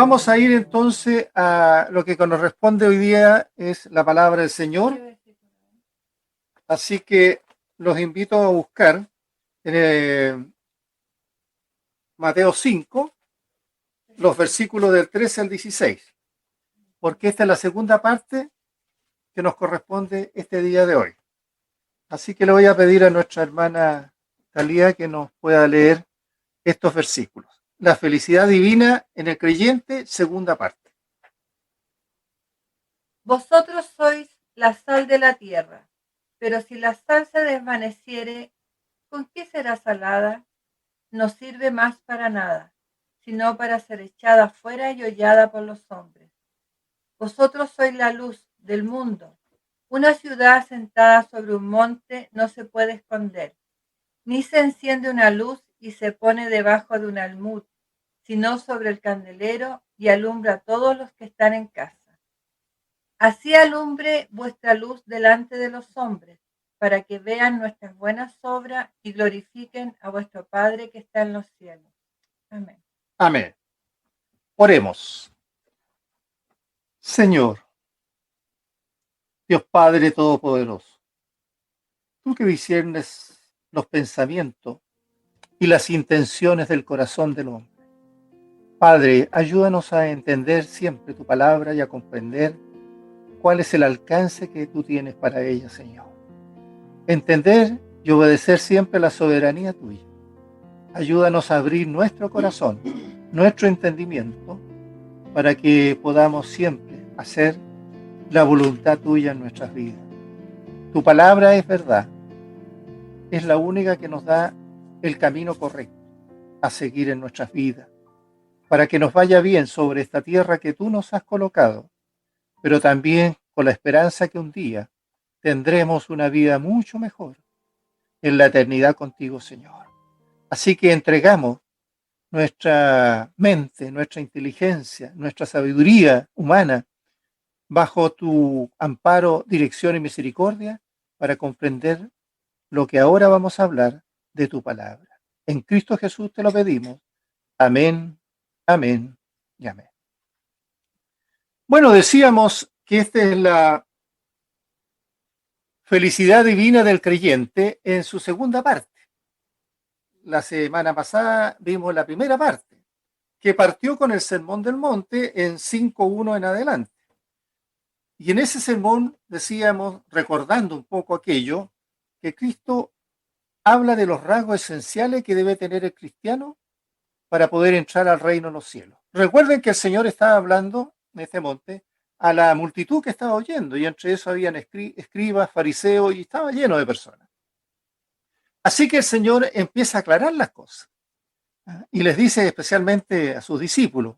Vamos a ir entonces a lo que nos responde hoy día es la palabra del Señor. Así que los invito a buscar en Mateo 5, los versículos del 13 al 16, porque esta es la segunda parte que nos corresponde este día de hoy. Así que le voy a pedir a nuestra hermana Talía que nos pueda leer estos versículos. La felicidad divina en el creyente, segunda parte. Vosotros sois la sal de la tierra, pero si la sal se desvaneciere, ¿con qué será salada? No sirve más para nada, sino para ser echada fuera y hollada por los hombres. Vosotros sois la luz del mundo. Una ciudad asentada sobre un monte no se puede esconder, ni se enciende una luz y se pone debajo de un almud, sino sobre el candelero y alumbra a todos los que están en casa. Así alumbre vuestra luz delante de los hombres, para que vean nuestras buenas obras y glorifiquen a vuestro Padre que está en los cielos. Amén. Amén. Oremos. Señor, Dios Padre Todopoderoso, tú que disiernes los pensamientos y las intenciones del corazón del hombre. Padre, ayúdanos a entender siempre tu palabra y a comprender cuál es el alcance que tú tienes para ella, Señor. Entender y obedecer siempre la soberanía tuya. Ayúdanos a abrir nuestro corazón, nuestro entendimiento, para que podamos siempre hacer la voluntad tuya en nuestras vidas. Tu palabra es verdad, es la única que nos da el camino correcto a seguir en nuestras vidas, para que nos vaya bien sobre esta tierra que tú nos has colocado, pero también con la esperanza que un día tendremos una vida mucho mejor en la eternidad contigo, Señor. Así que entregamos nuestra mente, nuestra inteligencia, nuestra sabiduría humana bajo tu amparo, dirección y misericordia para comprender lo que ahora vamos a hablar de tu palabra. En Cristo Jesús te lo pedimos. Amén, amén y amén. Bueno, decíamos que esta es la felicidad divina del creyente en su segunda parte. La semana pasada vimos la primera parte, que partió con el Sermón del Monte en 5.1 en adelante. Y en ese sermón decíamos, recordando un poco aquello, que Cristo habla de los rasgos esenciales que debe tener el cristiano para poder entrar al reino de los cielos. Recuerden que el Señor estaba hablando en este monte a la multitud que estaba oyendo, y entre eso habían escribas, fariseos, y estaba lleno de personas. Así que el Señor empieza a aclarar las cosas, y les dice especialmente a sus discípulos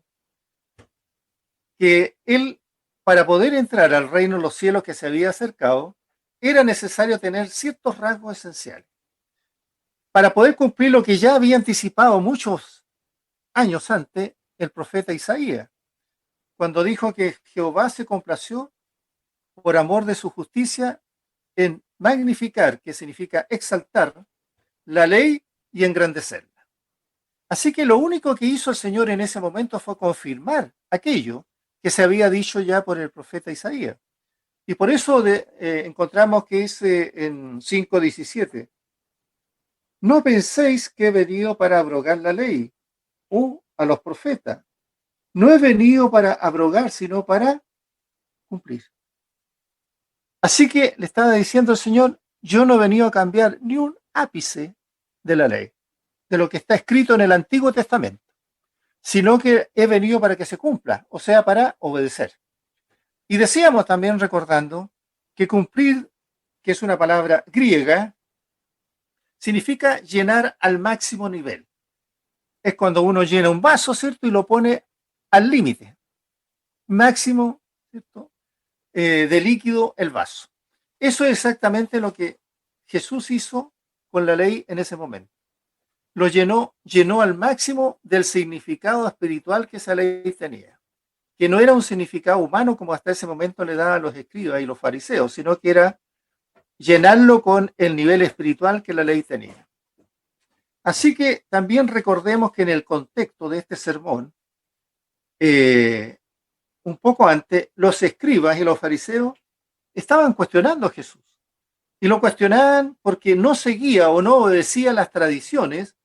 que Él, para poder entrar al reino de los cielos que se había acercado, era necesario tener ciertos rasgos esenciales. Para poder cumplir lo que ya había anticipado muchos años antes el profeta Isaías, cuando dijo que Jehová se complació por amor de su justicia en magnificar, que significa exaltar, la ley y engrandecerla. Así que lo único que hizo el Señor en ese momento fue confirmar aquello que se había dicho ya por el profeta Isaías. Y por eso encontramos que dice en 5:17, no penséis que he venido para abrogar la ley o a los profetas. No he venido para abrogar, sino para cumplir. Así que le estaba diciendo el Señor, yo no he venido a cambiar ni un ápice de la ley, de lo que está escrito en el Antiguo Testamento, sino que he venido para que se cumpla, o sea, para obedecer. Y decíamos también, recordando, que cumplir, que es una palabra griega, significa llenar al máximo nivel. Es cuando uno llena un vaso, ¿cierto? Y lo pone al límite máximo, ¿cierto? De líquido el vaso. Eso es exactamente lo que Jesús hizo con la ley en ese momento. Lo llenó al máximo del significado espiritual que esa ley tenía, que no era un significado humano como hasta ese momento le daban los escribas y los fariseos, sino que era llenarlo con el nivel espiritual que la ley tenía. Así que también recordemos que en el contexto de este sermón, un poco antes, los escribas y los fariseos estaban cuestionando a Jesús. Y lo cuestionaban porque no seguía o no obedecía las tradiciones,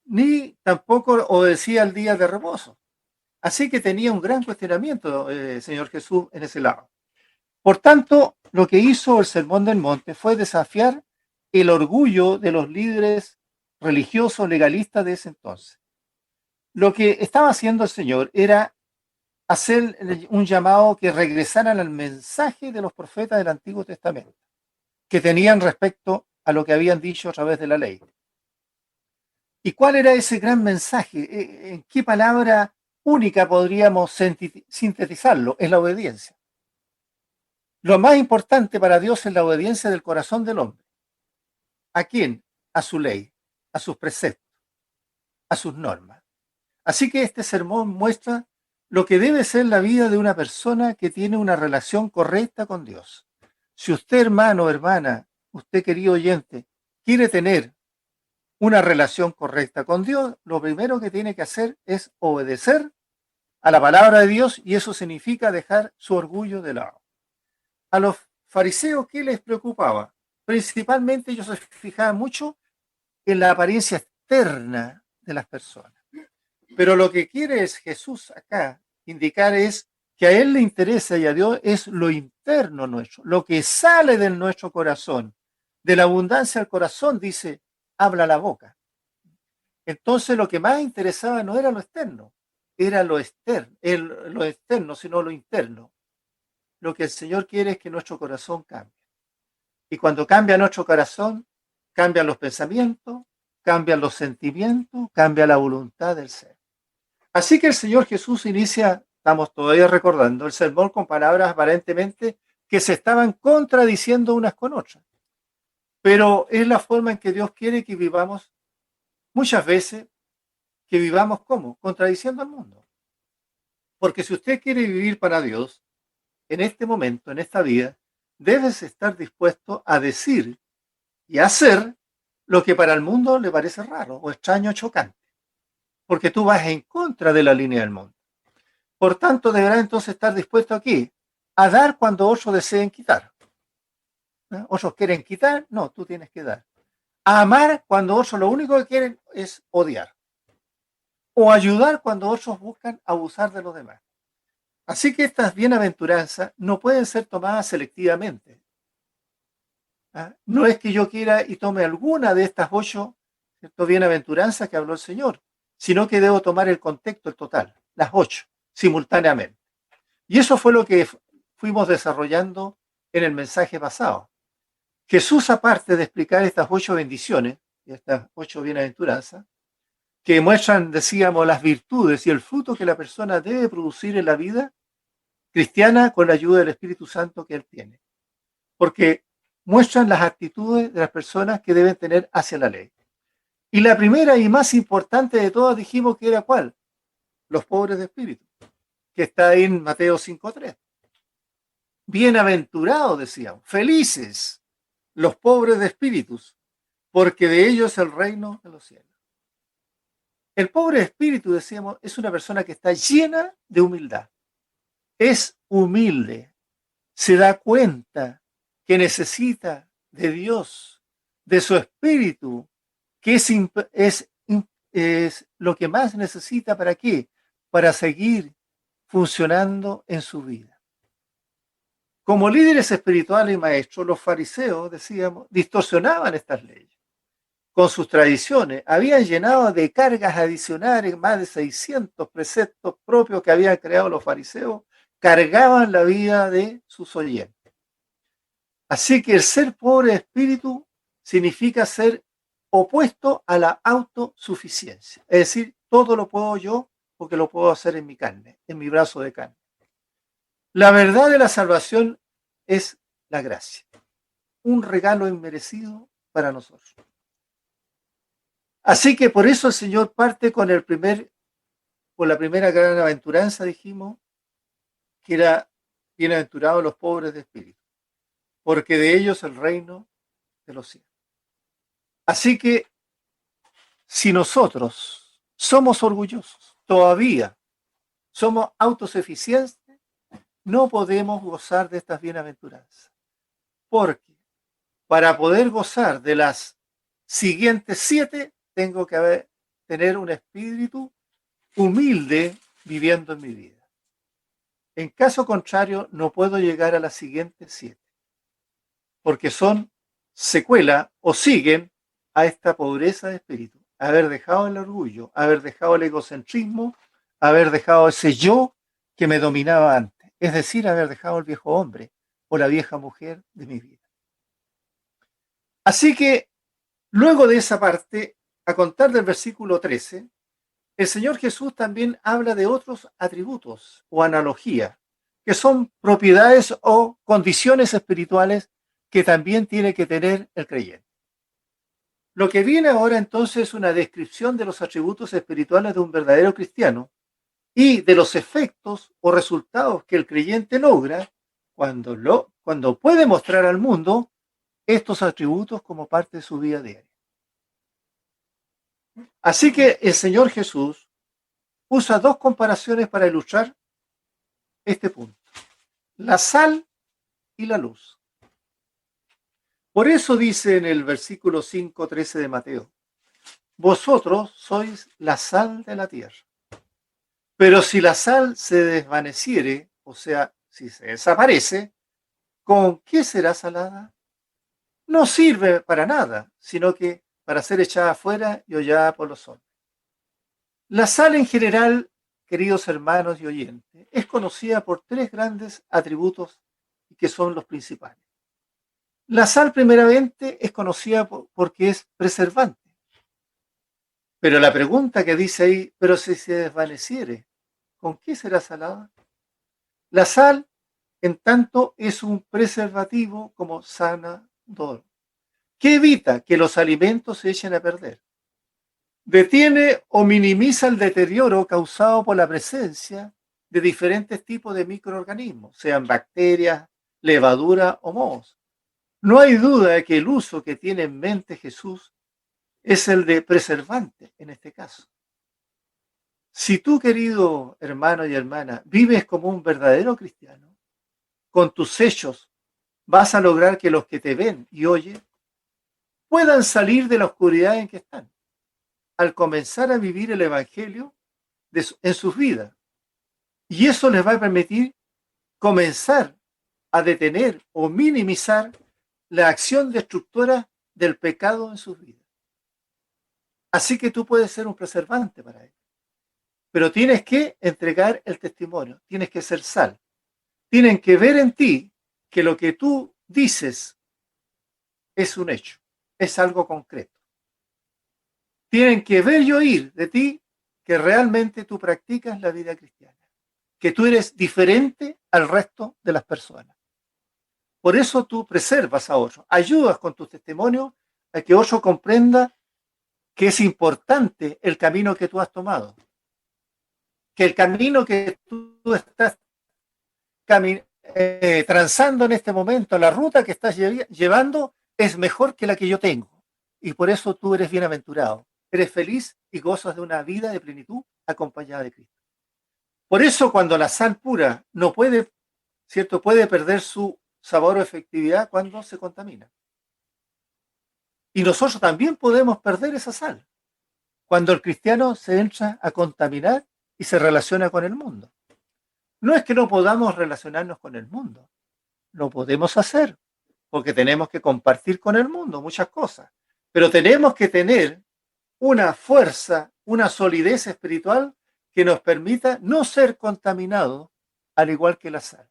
ni tampoco obedecía el día de reposo. Así que tenía un gran cuestionamiento, Señor Jesús, en ese lado. Por tanto, lo que hizo el Sermón del Monte fue desafiar el orgullo de los líderes religiosos legalistas de ese entonces. Lo que estaba haciendo el Señor era hacer un llamado que regresaran al mensaje de los profetas del Antiguo Testamento, que tenían respecto a lo que habían dicho a través de la ley. ¿Y cuál era ese gran mensaje? ¿En qué palabra única podríamos sintetizarlo? Es la obediencia. Lo más importante para Dios es la obediencia del corazón del hombre. ¿A quién? A su ley, a sus preceptos, a sus normas. Así que este sermón muestra lo que debe ser la vida de una persona que tiene una relación correcta con Dios. Si usted, hermano o hermana, usted, querido oyente, quiere tener una relación correcta con Dios, lo primero que tiene que hacer es obedecer a la palabra de Dios, y eso significa dejar su orgullo de lado. A los fariseos, ¿qué les preocupaba? Principalmente ellos se fijaban mucho en la apariencia externa de las personas. Pero lo que quiere es Jesús acá indicar es que a Él le interesa y a Dios es lo interno nuestro, lo que sale de nuestro corazón. De la abundancia del corazón, dice, habla la boca. Entonces lo que más interesaba no era lo externo, era lo externo, sino lo interno. Lo que el Señor quiere es que nuestro corazón cambie. Y cuando cambia nuestro corazón, cambian los pensamientos, cambian los sentimientos, cambia la voluntad del ser. Así que el Señor Jesús inicia, estamos todavía recordando, el sermón con palabras aparentemente que se estaban contradiciendo unas con otras. Pero es la forma en que Dios quiere que vivamos muchas veces, que vivamos ¿cómo? Contradiciendo al mundo. Porque si usted quiere vivir para Dios, en este momento, en esta vida, debes estar dispuesto a decir y hacer lo que para el mundo le parece raro o extraño o chocante. Porque tú vas en contra de la línea del mundo. Por tanto, deberás entonces estar dispuesto aquí a dar cuando otros deseen quitar. ¿No? Otros quieren quitar, no, tú tienes que dar. A amar cuando otros lo único que quieren es odiar. O ayudar cuando otros buscan abusar de los demás. Así que estas bienaventuranzas no pueden ser tomadas selectivamente. ¿Ah? No es que yo quiera y tome alguna de estas 8 bienaventuranzas que habló el Señor, sino que debo tomar el contexto, el total, las 8, simultáneamente. Y eso fue lo que fuimos desarrollando en el mensaje pasado. Jesús, aparte de explicar estas 8 bendiciones, estas 8 bienaventuranzas, que muestran, decíamos, las virtudes y el fruto que la persona debe producir en la vida cristiana con la ayuda del Espíritu Santo que Él tiene. Porque muestran las actitudes de las personas que deben tener hacia la ley. Y la primera y más importante de todas dijimos que era ¿cuál? Los pobres de espíritu, que está ahí en Mateo 5:3. Bienaventurados, decíamos, felices los pobres de espíritus, porque de ellos es el reino de los cielos. El pobre de espíritu, decíamos, es una persona que está llena de humildad. Es humilde, se da cuenta que necesita de Dios, de su espíritu, que es lo que más necesita. ¿Para qué? Para seguir funcionando en su vida. Como líderes espirituales y maestros, los fariseos, decíamos, distorsionaban estas leyes. Con sus tradiciones, habían llenado de cargas adicionales más de 600 preceptos propios que habían creado los fariseos, cargaban la vida de sus oyentes. Así que el ser pobre de espíritu significa ser opuesto a la autosuficiencia. Es decir, todo lo puedo yo porque lo puedo hacer en mi carne, en mi brazo de carne. La verdad de la salvación es la gracia, un regalo inmerecido para nosotros. Así que por eso el Señor parte con la primera gran aventuranza, dijimos, que era bienaventurados los pobres de espíritu, porque de ellos el reino de los cielos. Así que si nosotros somos orgullosos, todavía somos autosuficientes, no podemos gozar de estas bienaventuranzas. Porque para poder gozar de las siguientes 7, tengo que tener un espíritu humilde viviendo en mi vida. En caso contrario, no puedo llegar a las siguientes 7, porque son secuela o siguen a esta pobreza de espíritu. Haber dejado el orgullo, haber dejado el egocentrismo, haber dejado ese yo que me dominaba antes. Es decir, haber dejado el viejo hombre o la vieja mujer de mi vida. Así que, luego de esa parte, a contar del versículo 13, el Señor Jesús también habla de otros atributos o analogías, que son propiedades o condiciones espirituales que también tiene que tener el creyente. Lo que viene ahora entonces es una descripción de los atributos espirituales de un verdadero cristiano y de los efectos o resultados que el creyente logra cuando puede mostrar al mundo estos atributos como parte de su vida diaria. Así que el Señor Jesús usa 2 comparaciones para ilustrar este punto: la sal y la luz. Por eso dice en el versículo 5:13 de Mateo: vosotros sois la sal de la tierra. Pero si la sal se desvaneciere, o sea, si se desaparece, ¿con qué será salada? No sirve para nada, sino que para ser echada afuera y hollada por los hombres. La sal en general, queridos hermanos y oyentes, es conocida por 3 grandes atributos que son los principales. La sal primeramente es conocida porque es preservante. Pero la pregunta que dice ahí, pero si se desvaneciere, ¿con qué será salada? La sal, en tanto, es un preservativo como sanador, que evita que los alimentos se echen a perder. Detiene o minimiza el deterioro causado por la presencia de diferentes tipos de microorganismos, sean bacterias, levadura o mohos. No hay duda de que el uso que tiene en mente Jesús es el de preservante en este caso. Si tú, querido hermano y hermana, vives como un verdadero cristiano, con tus hechos vas a lograr que los que te ven y oyen puedan salir de la oscuridad en que están, al comenzar a vivir el Evangelio en sus vidas. Y eso les va a permitir comenzar a detener o minimizar la acción destructora del pecado en sus vidas. Así que tú puedes ser un preservante para ellos. Pero tienes que entregar el testimonio, tienes que ser sal. Tienen que ver en ti que lo que tú dices es un hecho, es algo concreto. Tienen que ver y oír de ti que realmente tú practicas la vida cristiana, que tú eres diferente al resto de las personas. Por eso tú preservas a otros, ayudas con tu testimonio a que otro comprenda que es importante el camino que tú has tomado, que el camino que tú estás transando en este momento, la ruta que estás llevando es mejor que la que yo tengo. Y por eso tú eres bienaventurado, eres feliz y gozas de una vida de plenitud acompañada de Cristo. Por eso cuando la sal pura no puede, ¿cierto? Puede perder su sabor o efectividad cuando se contamina. Y nosotros también podemos perder esa sal cuando el cristiano se entra a contaminar y se relaciona con el mundo. No es que no podamos relacionarnos con el mundo, lo podemos hacer, porque tenemos que compartir con el mundo muchas cosas, pero tenemos que tener una fuerza, una solidez espiritual que nos permita no ser contaminados al igual que la sal.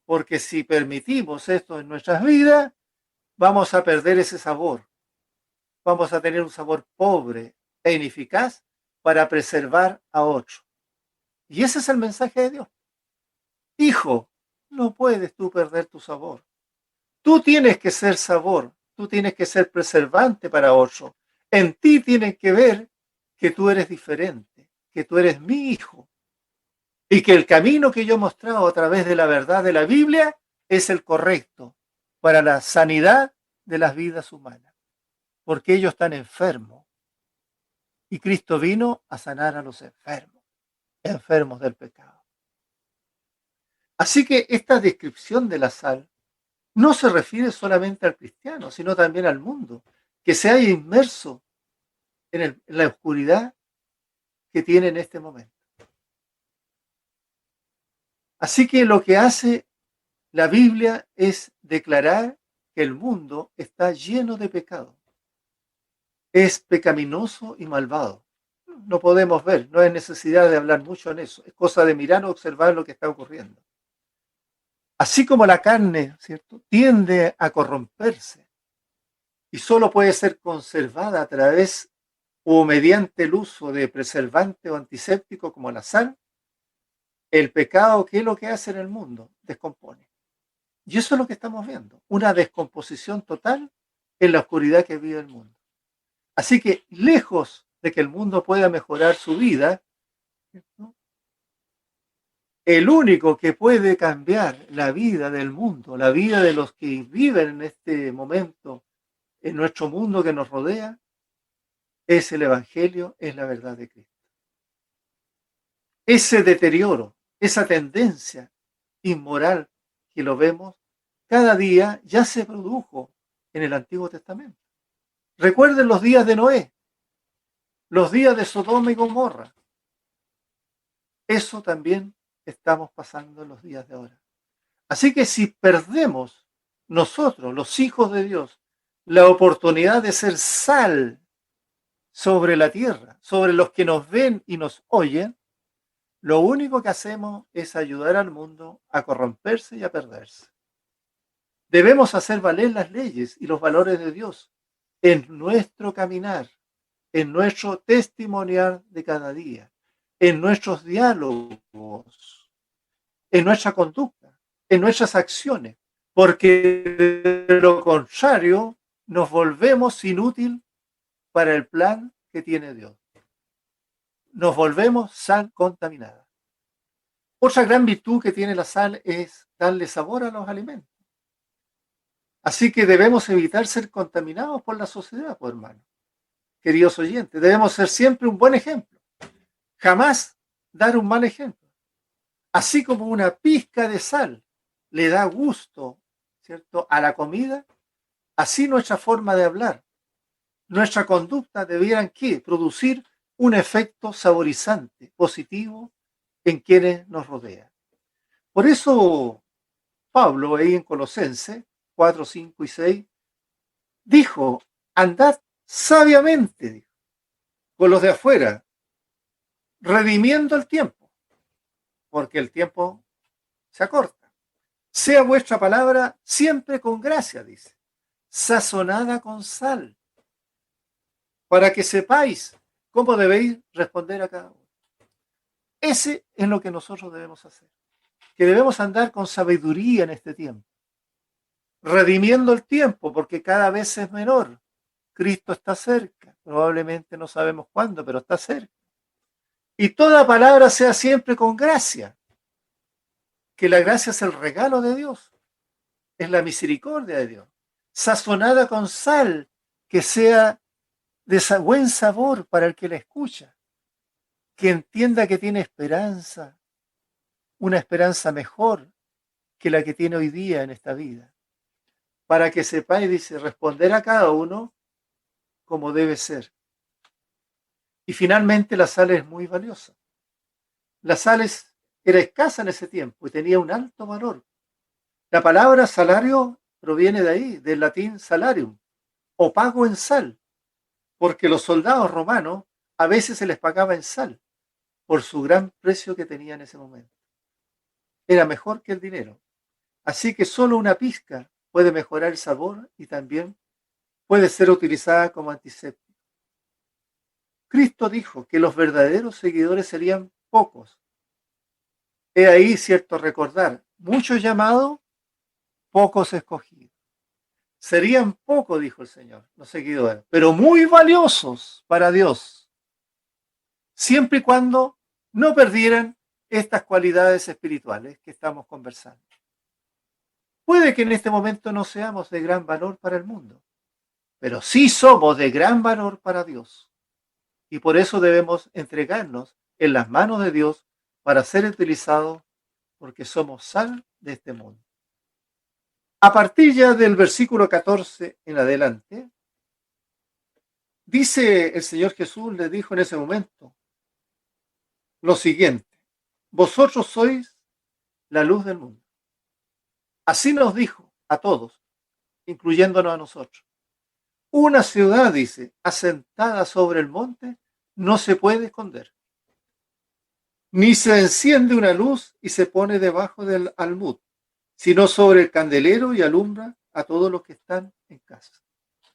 Porque si permitimos esto en nuestras vidas, vamos a perder ese sabor, vamos a tener un sabor pobre e ineficaz para preservar a otro. Y ese es el mensaje de Dios. Hijo, no puedes tú perder tu sabor. Tú tienes que ser sabor, tú tienes que ser preservante para otro. En ti tienen que ver que tú eres diferente, que tú eres mi hijo. Y que el camino que yo he mostrado a través de la verdad de la Biblia es el correcto para la sanidad de las vidas humanas. Porque ellos están enfermos. Y Cristo vino a sanar a los enfermos, enfermos del pecado. Así que esta descripción de la sal no se refiere solamente al cristiano, sino también al mundo, que se haya inmerso en la oscuridad que tiene en este momento. Así que lo que hace la Biblia es declarar que el mundo está lleno de pecado, es pecaminoso y malvado. No podemos ver, no hay necesidad de hablar mucho en eso, es cosa de mirar o observar lo que está ocurriendo. Así como la carne, ¿cierto?, tiende a corromperse y solo puede ser conservada a través o mediante el uso de preservante o antiséptico como la sal, el pecado, ¿qué es lo que hace en el mundo? Descompone. Y eso es lo que estamos viendo, una descomposición total en la oscuridad que vive el mundo. Así que lejos de que el mundo pueda mejorar su vida, ¿cierto?, el único que puede cambiar la vida del mundo, la vida de los que viven en este momento, en nuestro mundo que nos rodea, es el Evangelio, es la verdad de Cristo. Ese deterioro, esa tendencia inmoral que lo vemos cada día ya se produjo en el Antiguo Testamento. Recuerden los días de Noé, los días de Sodoma y Gomorra. Eso también estamos pasando en los días de ahora. Así que si perdemos nosotros, los hijos de Dios, la oportunidad de ser sal sobre la tierra, sobre los que nos ven y nos oyen, lo único que hacemos es ayudar al mundo a corromperse y a perderse. Debemos hacer valer las leyes y los valores de Dios en nuestro caminar, en nuestro testimonial de cada día, en nuestros diálogos, en nuestra conducta, en nuestras acciones, porque de lo contrario nos volvemos inútil para el plan que tiene Dios. Nos volvemos sal contaminada. Otra gran virtud que tiene la sal es darle sabor a los alimentos. Así que debemos evitar ser contaminados por la sociedad, pues, hermano. Queridos oyentes, debemos ser siempre un buen ejemplo. Jamás dar un mal ejemplo. Así como una pizca de sal le da gusto, ¿cierto?, a la comida, así nuestra forma de hablar, nuestra conducta debieran ¿qué? Producir un efecto saborizante, positivo en quienes nos rodean. Por eso Pablo, ahí en Colosenses 4, 5 y 6, dijo, andad sabiamente, dijo, con los de afuera, redimiendo el tiempo, porque el tiempo se acorta. Sea vuestra palabra siempre con gracia, dice, sazonada con sal, para que sepáis cómo debéis responder a cada uno. Ese es lo que nosotros debemos hacer, que debemos andar con sabiduría en este tiempo, redimiendo el tiempo, porque cada vez es menor. Cristo está cerca, probablemente no sabemos cuándo, pero está cerca. Y toda palabra sea siempre con gracia, que la gracia es el regalo de Dios, es la misericordia de Dios, sazonada con sal, que sea de buen sabor para el que la escucha, que entienda que tiene esperanza, una esperanza mejor que la que tiene hoy día en esta vida, para que sepáis, dice, responder a cada uno como debe ser. Y finalmente la sal es muy valiosa. La sal era escasa en ese tiempo y tenía un alto valor. La palabra salario proviene de ahí, del latín salarium, o pago en sal, porque los soldados romanos a veces se les pagaba en sal por su gran precio que tenía en ese momento. Era mejor que el dinero. Así que solo una pizca puede mejorar el sabor y también puede ser utilizada como antiséptico. Cristo dijo que los verdaderos seguidores serían pocos. He ahí cierto recordar, muchos llamados, pocos escogidos. Serían pocos, dijo el Señor, los seguidores, pero muy valiosos para Dios, siempre y cuando no perdieran estas cualidades espirituales que estamos conversando. Puede que en este momento no seamos de gran valor para el mundo, pero sí somos de gran valor para Dios. Y por eso debemos entregarnos en las manos de Dios para ser utilizados porque somos sal de este mundo. A partir ya del versículo 14 en adelante, dice el Señor Jesús, le dijo en ese momento lo siguiente: vosotros sois la luz del mundo. Así nos dijo a todos, incluyéndonos a nosotros. Una ciudad, dice, asentada sobre el monte, no se puede esconder. Ni se enciende una luz y se pone debajo del almud, sino sobre el candelero y alumbra a todos los que están en casa.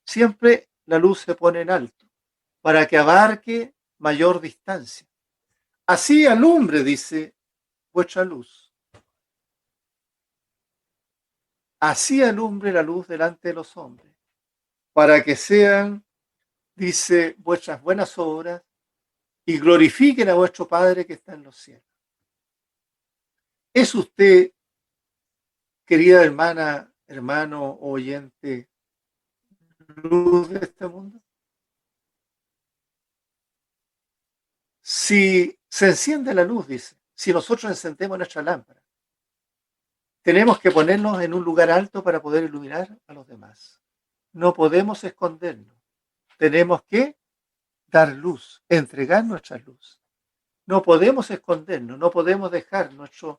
Siempre la luz se pone en alto, para que abarque mayor distancia. Así alumbre, dice, vuestra luz. Así alumbre la luz delante de los hombres, para que sean, dice, vuestras buenas obras y glorifiquen a vuestro Padre que está en los cielos. ¿Es usted, querida hermana, hermano oyente, luz de este mundo? Si se enciende la luz, dice, si nosotros encendemos nuestra lámpara, tenemos que ponernos en un lugar alto para poder iluminar a los demás. No podemos escondernos. Tenemos que dar luz, entregar nuestra luz. No podemos escondernos, no podemos dejar nuestra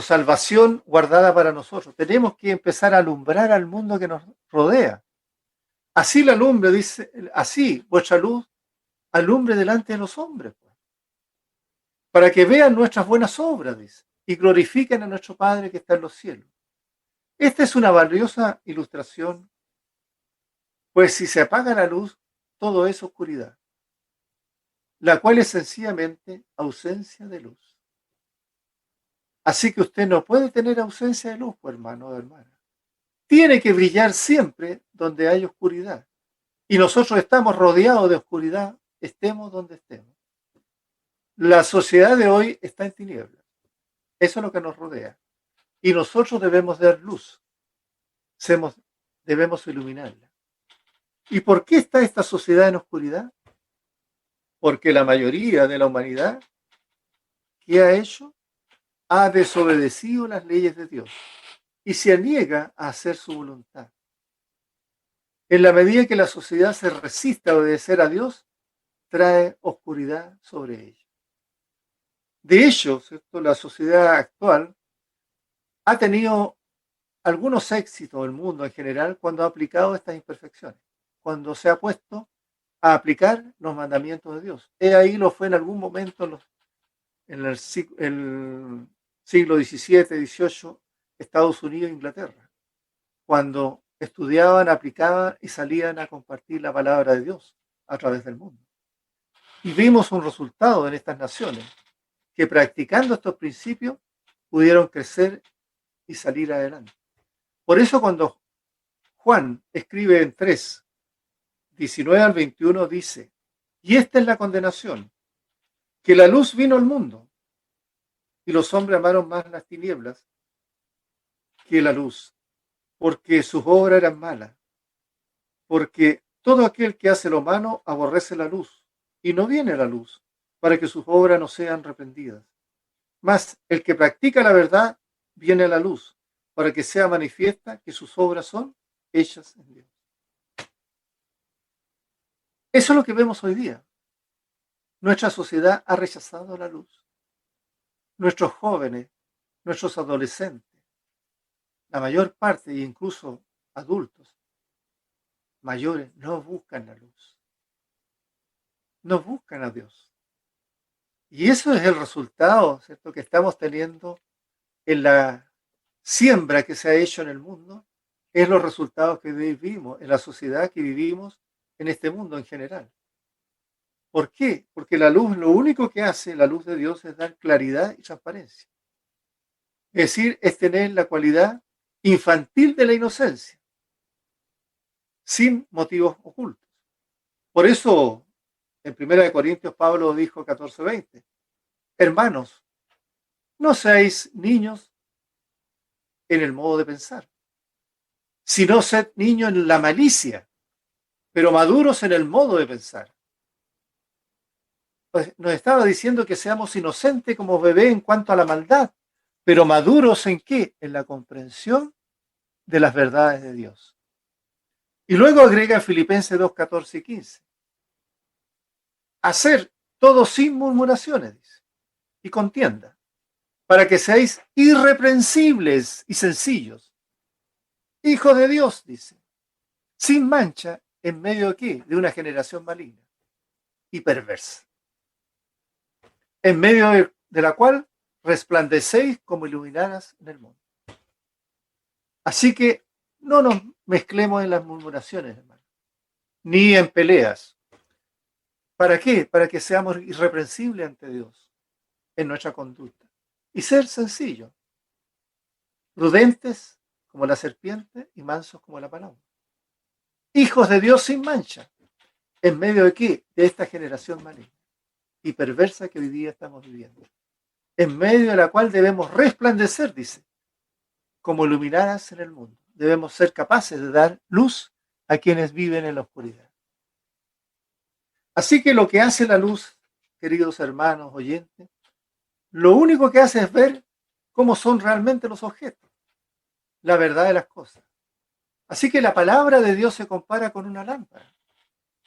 salvación guardada para nosotros. Tenemos que empezar a alumbrar al mundo que nos rodea. Así la lumbre, dice, así vuestra luz alumbre delante de los hombres, pues, para que vean nuestras buenas obras, dice, y glorifiquen a nuestro Padre que está en los cielos. Esta es una valiosa ilustración, pues si se apaga la luz, todo es oscuridad, la cual es sencillamente ausencia de luz. Así que usted no puede tener ausencia de luz, pues, hermano o hermana. Tiene que brillar siempre donde hay oscuridad. Y nosotros estamos rodeados de oscuridad, estemos donde estemos. La sociedad de hoy está en tinieblas. Eso es lo que nos rodea. Y nosotros debemos dar luz. Debemos iluminarla. ¿Y por qué está esta sociedad en oscuridad? Porque la mayoría de la humanidad, ¿qué ha hecho? Ha desobedecido las leyes de Dios y se niega a hacer su voluntad. En la medida que la sociedad se resiste a obedecer a Dios, trae oscuridad sobre ella. De hecho, ¿cierto?, la sociedad actual ha tenido algunos éxitos, el mundo en general, cuando ha aplicado estas imperfecciones, cuando se ha puesto a aplicar los mandamientos de Dios. Ahí lo fue en algún momento en el siglo XVII, XVIII, Estados Unidos e Inglaterra, cuando estudiaban, aplicaban y salían a compartir la palabra de Dios a través del mundo. Y vimos un resultado en estas naciones, que practicando estos principios pudieron crecer y salir adelante. Por eso cuando Juan escribe en 3, 19 al 21, dice: y esta es la condenación, que la luz vino al mundo, y los hombres amaron más las tinieblas que la luz, porque sus obras eran malas. Porque todo aquel que hace lo malo aborrece la luz, y no viene a la luz, para que sus obras no sean reprendidas. Mas el que practica la verdad viene a la luz, para que sea manifiesta que sus obras son hechas en Dios. Eso es lo que vemos hoy día. Nuestra sociedad ha rechazado la luz. Nuestros jóvenes, nuestros adolescentes, la mayor parte, e incluso adultos mayores, no buscan la luz. No buscan a Dios. Y eso es el resultado, ¿cierto?, que estamos teniendo en la siembra que se ha hecho en el mundo. Es los resultados que vivimos en la sociedad que vivimos en este mundo en general. ¿Por qué? Porque la luz, lo único que hace la luz de Dios es dar claridad y transparencia. Es decir, es tener la cualidad infantil de la inocencia, sin motivos ocultos. Por eso, en 1 Corintios, Pablo dijo 14:20, hermanos, no seáis niños en el modo de pensar, sino sed niños en la malicia, pero maduros en el modo de pensar. Pues nos estaba diciendo que seamos inocentes como bebés en cuanto a la maldad, pero maduros ¿en qué? En la comprensión de las verdades de Dios. Y luego agrega Filipenses 2, 14 y 15. Hacer todo sin murmuraciones, dice, y contienda, para que seáis irreprensibles y sencillos, hijos de Dios, dice, sin mancha, en medio de qué? De una generación maligna y perversa, en medio de la cual resplandecéis como iluminadas en el mundo. Así que no nos mezclemos en las murmuraciones, hermano, ni en peleas. ¿Para qué? Para que seamos irreprensibles ante Dios en nuestra conducta y ser sencillos, prudentes como la serpiente y mansos como la palabra. Hijos de Dios sin mancha, ¿en medio de qué? De esta generación maligna y perversa que hoy día estamos viviendo, en medio de la cual debemos resplandecer, dice, como luminaras en el mundo. Debemos ser capaces de dar luz a quienes viven en la oscuridad. Así que lo que hace la luz, queridos hermanos oyentes, lo único que hace es ver cómo son realmente los objetos, la verdad de las cosas. Así que la palabra de Dios se compara con una lámpara,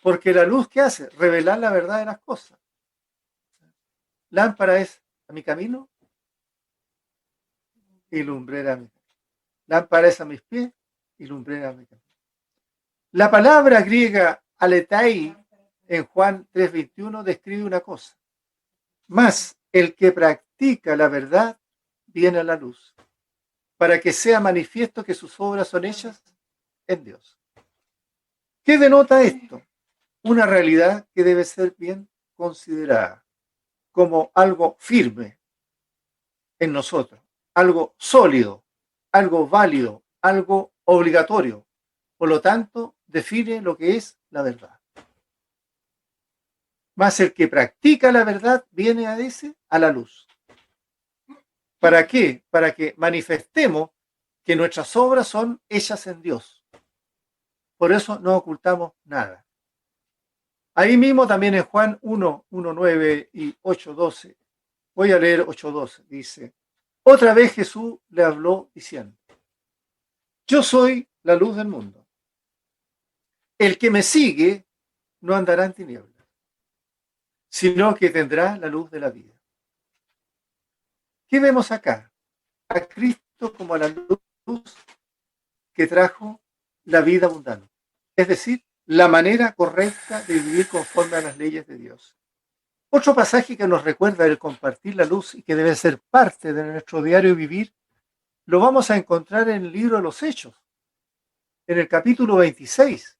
porque la luz que hace, revelar la verdad de las cosas. Lámpara es a mi camino y lumbrera a mi camino. Lámpara es a mis pies y lumbrera a mi camino. La palabra griega aletai en Juan 3:21 describe una cosa. Mas el que practica la verdad viene a la luz, para que sea manifiesto que sus obras son hechas en Dios. ¿Qué denota esto? Una realidad que debe ser bien considerada como algo firme en nosotros, algo sólido, algo válido, algo obligatorio. Por lo tanto, define lo que es la verdad. Mas el que practica la verdad viene a la luz. ¿Para qué? Para que manifestemos que nuestras obras son hechas en Dios. Por eso no ocultamos nada. Ahí mismo también en Juan 1, 9 y 8:12. Voy a leer 8:12. Dice, otra vez Jesús le habló diciendo, yo soy la luz del mundo. El que me sigue no andará en tinieblas, sino que tendrá la luz de la vida. ¿Qué vemos acá? A Cristo como la luz que trajo la vida abundante. Es decir, la manera correcta de vivir conforme a las leyes de Dios. Otro pasaje que nos recuerda el compartir la luz y que debe ser parte de nuestro diario vivir, lo vamos a encontrar en el libro de los Hechos, en el capítulo 26,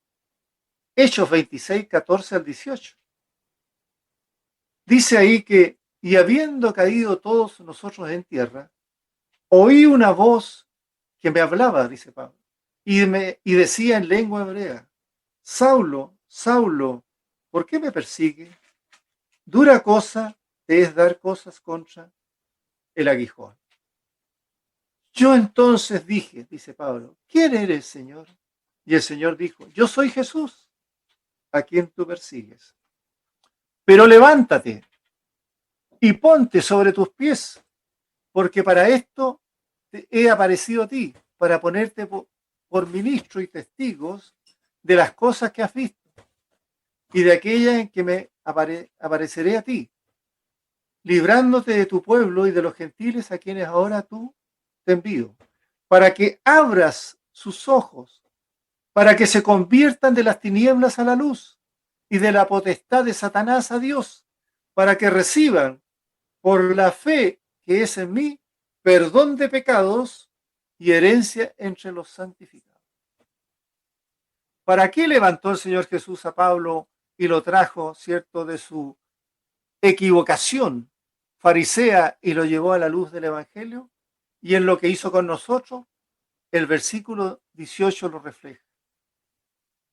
Hechos 26, 14 al 18. Dice ahí que, y habiendo caído todos nosotros en tierra, oí una voz que me hablaba, dice Pablo, y decía en lengua hebrea, Saulo, Saulo, ¿por qué me persigue? Dura cosa te es dar cosas contra el aguijón. Yo entonces dije, dice Pablo, ¿quién eres, Señor? Y el Señor dijo, yo soy Jesús, a quien tú persigues. Pero levántate y ponte sobre tus pies, porque para esto te he aparecido a ti, para ponerte por ministro y testigos de las cosas que has visto y de aquellas en que me apareceré a ti, librándote de tu pueblo y de los gentiles a quienes ahora tú te envío, para que abras sus ojos, para que se conviertan de las tinieblas a la luz y de la potestad de Satanás a Dios, para que reciban por la fe que es en mí perdón de pecados y herencia entre los santificados. ¿Para qué levantó el Señor Jesús a Pablo y lo trajo, cierto, de su equivocación farisea y lo llevó a la luz del Evangelio? Y en lo que hizo con nosotros, el versículo 18 lo refleja.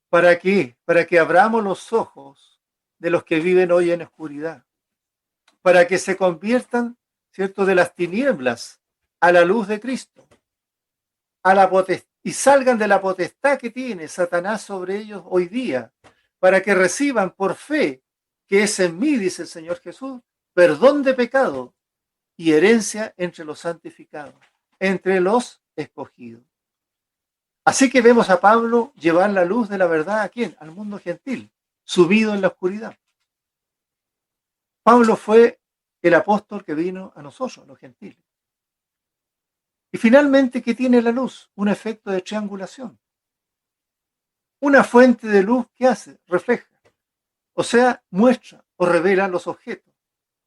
¿Para qué? Para que abramos los ojos de los que viven hoy en oscuridad, para que se conviertan, cierto, de las tinieblas a la luz de Cristo, y salgan de la potestad que tiene Satanás sobre ellos hoy día, para que reciban por fe, que es en mí, dice el Señor Jesús, perdón de pecado y herencia entre los santificados, entre los escogidos. Así que vemos a Pablo llevar la luz de la verdad ¿a quién? Al mundo gentil, sumido en la oscuridad. Pablo fue el apóstol que vino a nosotros, los gentiles. Y finalmente, ¿qué tiene la luz? Un efecto de triangulación. Una fuente de luz que hace, refleja, o sea, muestra o revela los objetos,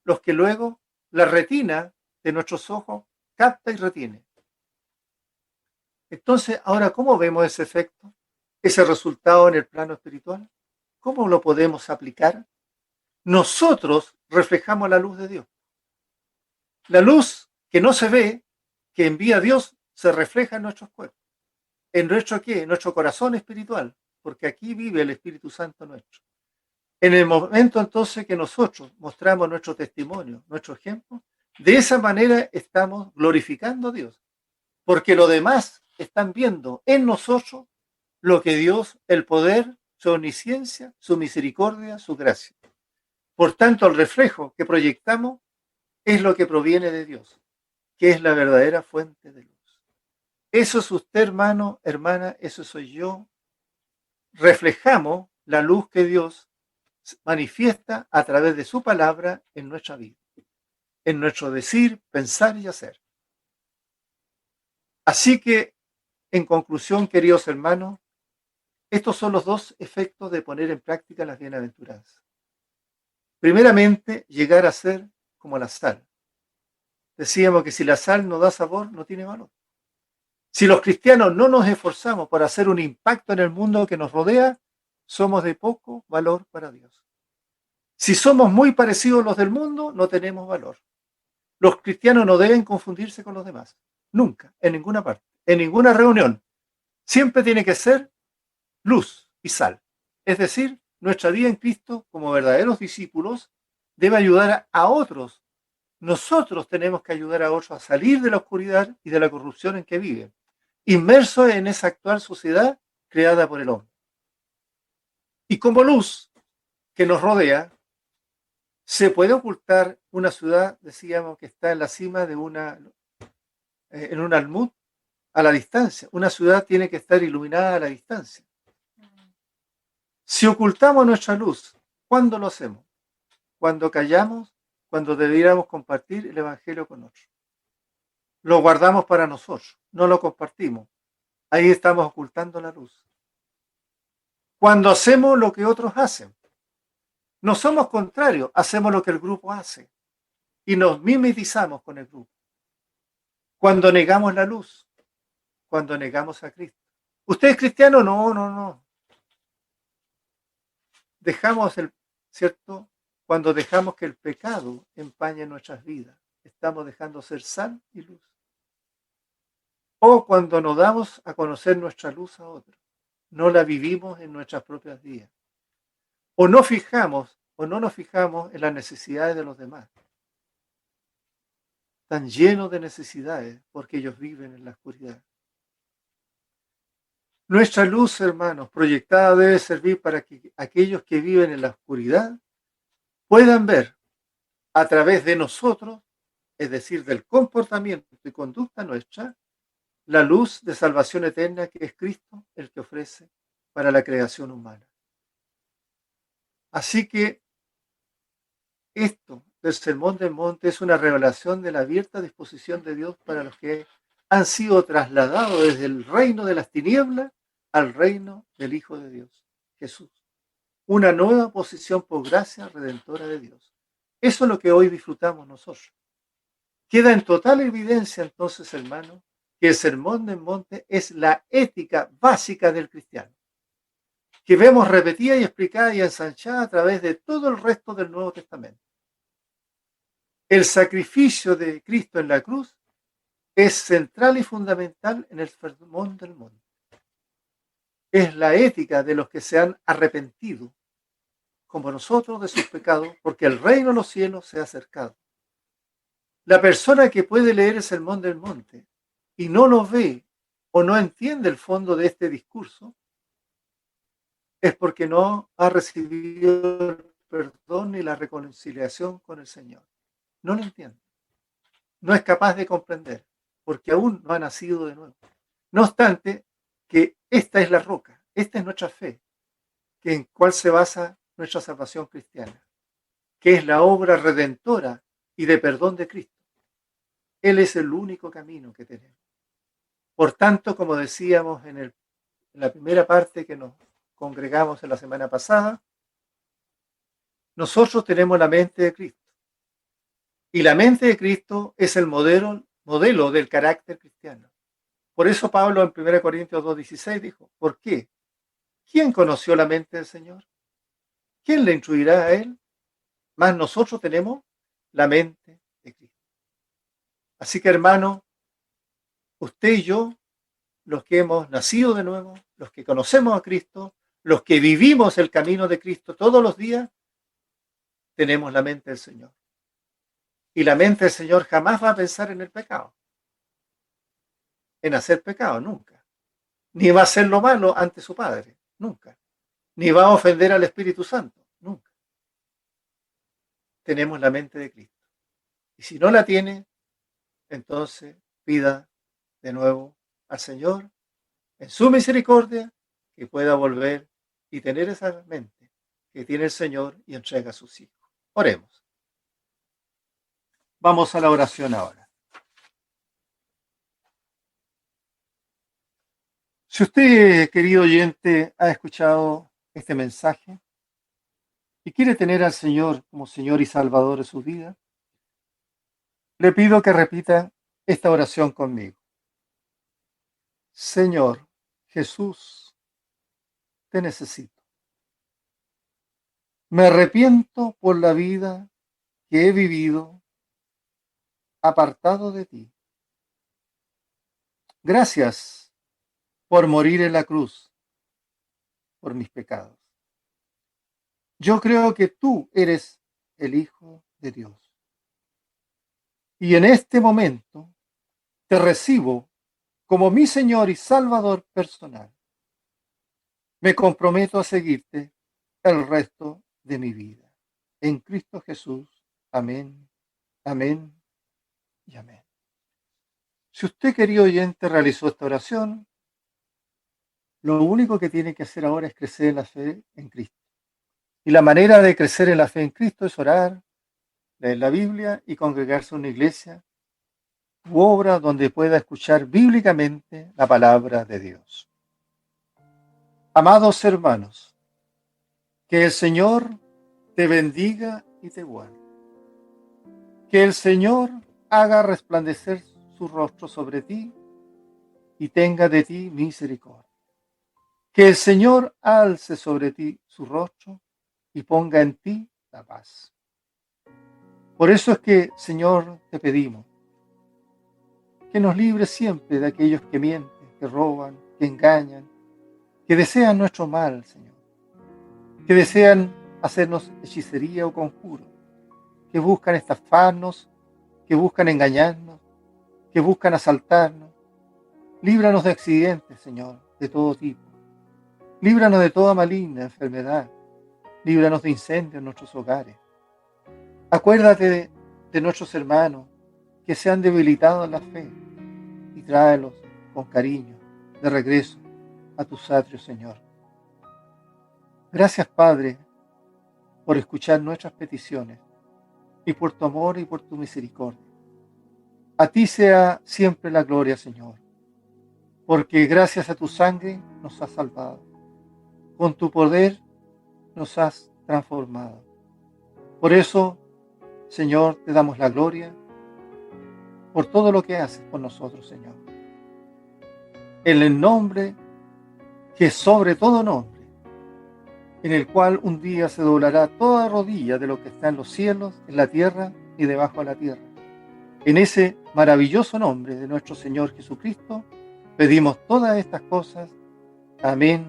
los que luego la retina de nuestros ojos capta y retiene. Entonces, ahora, ¿cómo vemos ese efecto, ese resultado en el plano espiritual? ¿Cómo lo podemos aplicar? Nosotros reflejamos la luz de Dios. La luz que no se ve, que envía Dios, se refleja en nuestros cuerpos. ¿En nuestro qué? En nuestro corazón espiritual, porque aquí vive el Espíritu Santo nuestro. En el momento entonces que nosotros mostramos nuestro testimonio, nuestro ejemplo, de esa manera estamos glorificando a Dios, porque los demás están viendo en nosotros lo que Dios, el poder, su omnisciencia, su misericordia, su gracia. Por tanto, el reflejo que proyectamos es lo que proviene de Dios, que es la verdadera fuente de luz. Eso es usted, hermano, hermana, eso soy yo. Reflejamos la luz que Dios manifiesta a través de su palabra en nuestra vida, en nuestro decir, pensar y hacer. Así que, en conclusión, queridos hermanos, estos son los dos efectos de poner en práctica las bienaventuranzas. Primeramente, llegar a ser como la sal. Decíamos que si la sal no da sabor, no tiene valor. Si los cristianos no nos esforzamos por hacer un impacto en el mundo que nos rodea, somos de poco valor para Dios. Si somos muy parecidos a los del mundo, no tenemos valor. Los cristianos no deben confundirse con los demás. Nunca, en ninguna parte, en ninguna reunión. Siempre tiene que ser luz y sal. Es decir, nuestra vida en Cristo, como verdaderos discípulos, debe ayudar a otros. Nosotros tenemos que ayudar a otros a salir de la oscuridad y de la corrupción en que viven, inmersos en esa actual sociedad creada por el hombre. Y como luz que nos rodea, se puede ocultar una ciudad, decíamos, que está en la cima de en un almud a la distancia. Una ciudad tiene que estar iluminada a la distancia. Si ocultamos nuestra luz, ¿cuándo lo hacemos? Cuando callamos, cuando debiéramos compartir el Evangelio con otros. Lo guardamos para nosotros, no lo compartimos. Ahí estamos ocultando la luz. Cuando hacemos lo que otros hacen, no somos contrarios, hacemos lo que el grupo hace y nos mimetizamos con el grupo. Cuando negamos la luz, cuando negamos a Cristo. ¿Usted es cristiano? No, no, no. Dejamos ¿cierto? Cuando dejamos que el pecado empañe nuestras vidas, estamos dejando ser sal y luz. O cuando nos damos a conocer nuestra luz a otros, no la vivimos en nuestras propias vidas. O no nos fijamos en las necesidades de los demás. Están llenos de necesidades porque ellos viven en la oscuridad. Nuestra luz, hermanos, proyectada debe servir para que aquellos que viven en la oscuridad puedan ver a través de nosotros, es decir, del comportamiento y conducta nuestra, la luz de salvación eterna que es Cristo el que ofrece para la creación humana. Así que esto del Sermón del Monte es una revelación de la abierta disposición de Dios para los que han sido trasladados desde el reino de las tinieblas al reino del Hijo de Dios, Jesús. Una nueva posición por gracia redentora de Dios. Eso es lo que hoy disfrutamos nosotros. Queda en total evidencia entonces, hermano, que el Sermón del Monte es la ética básica del cristiano, que vemos repetida y explicada y ensanchada a través de todo el resto del Nuevo Testamento. El sacrificio de Cristo en la cruz es central y fundamental en el Sermón del Monte. Es la ética de los que se han arrepentido, como nosotros, de sus pecados, porque el reino de los cielos se ha acercado. La persona que puede leer el Sermón del Monte y no lo ve o no entiende el fondo de este discurso, es porque no ha recibido el perdón ni la reconciliación con el Señor. No lo entiende. no es capaz de comprender, porque aún no ha nacido de nuevo. No obstante, que esta es la roca, esta es nuestra fe, que en cual se basa nuestra salvación cristiana, que es la obra redentora y de perdón de Cristo. Él es el único camino que tenemos. Por tanto, como decíamos en la primera parte que nos congregamos en la semana pasada, nosotros tenemos la mente de Cristo. Y la mente de Cristo es el modelo del carácter cristiano. Por eso Pablo en 1 Corintios 2:16 dijo, ¿por qué? ¿Quién conoció la mente del Señor? ¿Quién le instruirá a él? Mas nosotros tenemos la mente de Cristo. Así que, hermano, usted y yo, los que hemos nacido de nuevo, los que conocemos a Cristo, los que vivimos el camino de Cristo todos los días, tenemos la mente del Señor. Y la mente del Señor jamás va a pensar en el pecado, en hacer pecado, nunca. Ni va a hacer lo malo ante su Padre, nunca. Ni va a ofender al Espíritu Santo, nunca. Tenemos la mente de Cristo. Y si no la tiene, entonces pida de nuevo al Señor, en su misericordia, que pueda volver y tener esa mente que tiene el Señor y entrega a sus hijos. Oremos. Vamos a la oración ahora. Si usted, querido oyente, ha escuchado este mensaje y quiere tener al Señor como Señor y Salvador de su vida, le pido que repita esta oración conmigo. Señor Jesús, te necesito. Me arrepiento por la vida que he vivido apartado de ti. Gracias por morir en la cruz por mis pecados. Yo creo que tú eres el Hijo de Dios. Y en este momento te recibo como mi Señor y Salvador personal. Me comprometo a seguirte el resto de mi vida. En Cristo Jesús. Amén, amén y amén. Si usted, querido oyente, realizó esta oración, lo único que tiene que hacer ahora es crecer en la fe en Cristo. Y la manera de crecer en la fe en Cristo es orar, leer la Biblia y congregarse en una iglesia u obra donde pueda escuchar bíblicamente la palabra de Dios. Amados hermanos, que el Señor te bendiga y te guarde. Que el Señor haga resplandecer su rostro sobre ti y tenga de ti misericordia. Que el Señor alce sobre ti su rostro y ponga en ti la paz. Por eso es que, Señor, te pedimos que nos libres siempre de aquellos que mienten, que roban, que engañan, que desean nuestro mal, Señor, que desean hacernos hechicería o conjuro, que buscan estafarnos, que buscan engañarnos, que buscan asaltarnos. Líbranos de accidentes, Señor, de todo tipo. Líbranos de toda maligna enfermedad. Líbranos de incendios en nuestros hogares. Acuérdate de nuestros hermanos que se han debilitado en la fe y tráelos con cariño de regreso a tus atrios, Señor. Gracias, Padre, por escuchar nuestras peticiones y por tu amor y por tu misericordia. A ti sea siempre la gloria, Señor, porque gracias a tu sangre nos has salvado. Con tu poder nos has transformado. Por eso, Señor, te damos la gloria por todo lo que haces por nosotros, Señor. En el nombre que es sobre todo nombre, en el cual un día se doblará toda rodilla de lo que está en los cielos, en la tierra y debajo de la tierra. En ese maravilloso nombre de nuestro Señor Jesucristo, pedimos todas estas cosas. Amén,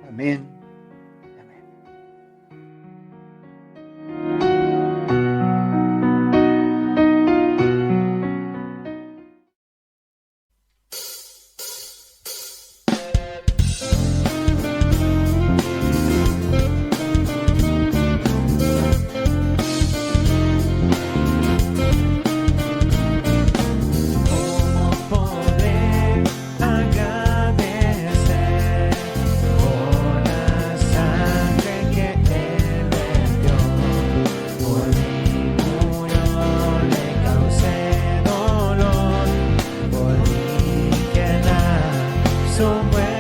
amén. hizo bueno.